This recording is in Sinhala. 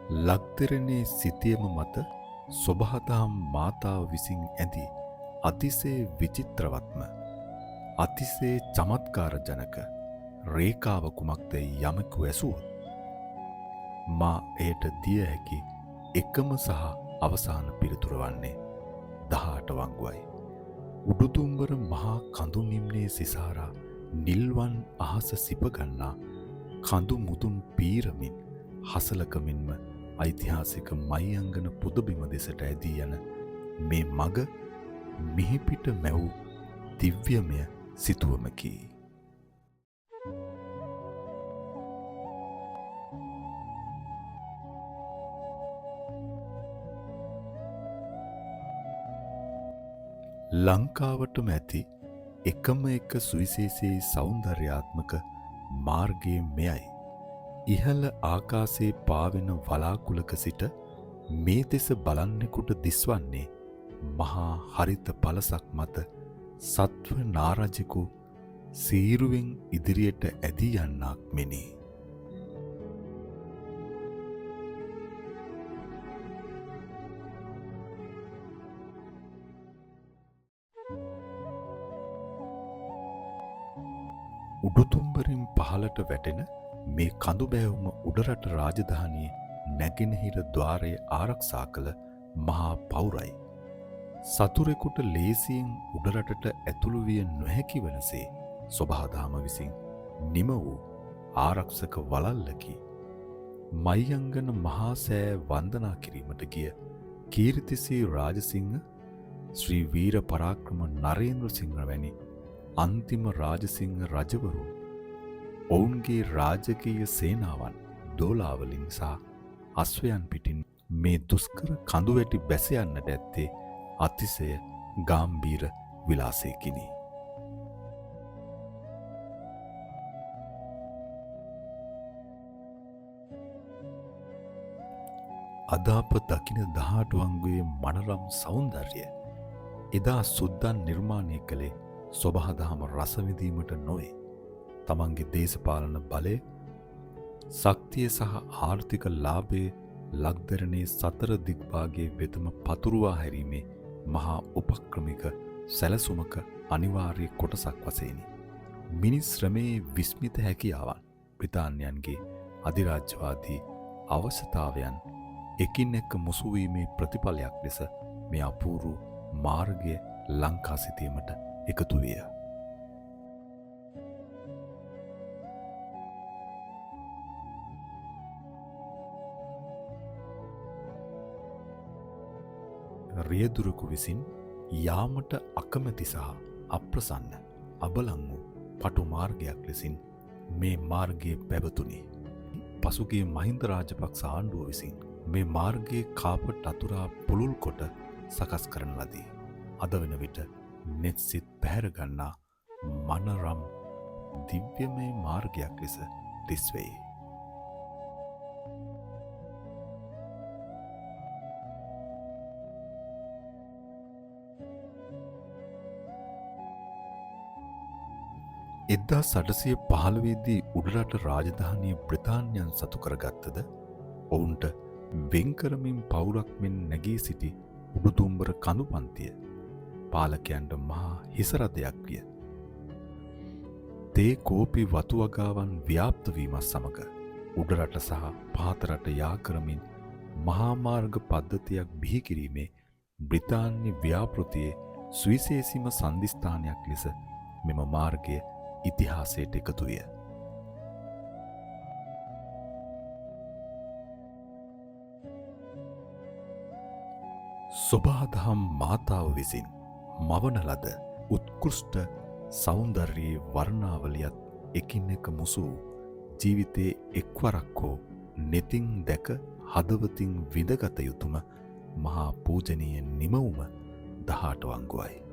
ලක්තෙරණේ සිතියම මත සොබහදහම් මාතාව විසින් ඇඳි අතිසේ විචිත්‍රවත්ම අතිසේ චමත්කාරජනක රේඛාව කුමක්ද යමෙකු ඇසුවොත් මා එයට දිය හැකි එකම සහ අවසාන පිළිතුර වන්නේ 18 වංගුවයි. උඩුදුම්බර මහා කඳු නිම්නේ සිසාරා නිල්වන් අහස සිපගන්නා කඳු මුදුන් පීරමින් හසලකමින්ම ඓතිහාසික මහියංගන පුදබිම දෙසට ඇදී යන මේ මග මිහිපිට මැව් දිව්‍යමය සිතුවමකි. ලංකාවටම ඇති එකම එක සුවිශේෂී සෞන්දර්යාත්මක මාර්ගයේ මෙයයි. ඉහළ ආකාශයේ පාවෙන වලාකුළක සිට මේ දෙස බලන්නෙකුට දිස්වන්නේ මහා හරිත පලසක් මත සත්ව නාරජෙකු සීරුවෙන් ඉදිරියට ඇදී යන්නක් මෙනි. උඩුතුම්බරින් පහළට වැටෙන මේ කඳු බෑවුම උඩරට රාජධානියේ නැගෙනහිර ద్వාරය ආරක්ෂා කළ මහා පවුරයි. සතුරෙකුට ලේසියෙන් උඩරටට ඇතුළු විය නොහැකි වනසේ සොබහදාම විසින් නිම වූ ආරක්ෂක වලල්ලකි. මහියංගන මහා සෑ වන්දනා කිරීමට ගිය කීර්තිසී රාජසිංහ ශ්‍රී වීර පරාක්‍රම නරේන්ද්‍ර සිංහ වැනි අන්තිම රාජසිංහ රජවරුන් ඔවුන්ගේ රාජකීය සේනාවන් දෝලාවලින් සහ අශ්වයන් පිටින් මේ දුෂ්කර කඳුවැටි බැස යන්නට ඇත්තේ අතිශය ගාම්භීර විලාසයකිනි. අද අප දකින 18 වංගුවේ මනරම් සෞන්දර්යය එදා සුද්දන් නිර්මාණය කළේ සොබහදහම රසවිඳීමට නොවේ. තමන්ගේ දේශපාලන බලය, ශක්තිය සහ ආර්ථික ලාභයේ ලක්දරණේ සතර දිග්භාගයේ වෙතම පතුරුවා හැරීමේ මහා උපක්‍රමික සැලසුමක අනිවාර්ය කොටසක් වශයෙනි. මිනිස් ශ්‍රමයේ විස්මිත හැකියාවන් බ්‍රිතාන්‍යයන්ගේ අධිරාජ්‍යවාදී අවශ්‍යතාවයන් එකින් එක මුසු වීමේ ප්‍රතිඵලයක් ලෙස මේ අපූර්ව මාර්ගය ලංකා සිටීමට එකතු විය. රියදුරකු විසින් යාමට අකමැති සහ අප්‍රසන්න අබලං වූ පටු මාර්ගයක් ලෙසින් මේ මාර්ගයේ පැවතුණි. පසුගිය මහින්ද රාජපක්ෂ ආණ්ඩුව විසින් මේ මාර්ගයේ කාපට් අතුරා පුළුල් කොට සකස් කරන ලදී. අද වන විට නෙත් සිත් පැහැරගන්නා මනරම් දිව්‍යමය මාර්ගයක් ලෙස දිස්වෙයි. එදා 1815දී උඩරට රාජධානිය බ්‍රිතාන්‍යයන් සතු කරගත්තද ඔවුන්ට වෙන්කරමින් පවුරක් මෙන් නැගී සිටි උඩුතුම්බර කඳු පන්තිය පාලකයන්ට මහා හිසරදයක් විය. තේ කෝපි වතු වගාවන් ව්‍යාප්ත වීමත් සමග උඩරට සහ පහතරට යා කරමින් මහා මාර්ග පද්ධතියක් බිහි කිරීමේ බ්‍රිතාන්‍ය ව්‍යාපෘතියේ සුවිශේෂීම සන්ධිස්ථානයක් ලෙස මෙම මාර්ගය ඉතිහාසයට එකතු විය. සොබාදහම් මාතාව විසින් මවන ලද උත්කෘෂ්ට සෞන්දර්යයේ වර්ණාවලියත් එකින් එක මුසු ජීවිතයේ එක්වරක් හෝ නෙතින් දැක හදවතින් විඳගත යුතුම මහා පූජනීය නිමවුම 18 වංගුවයි.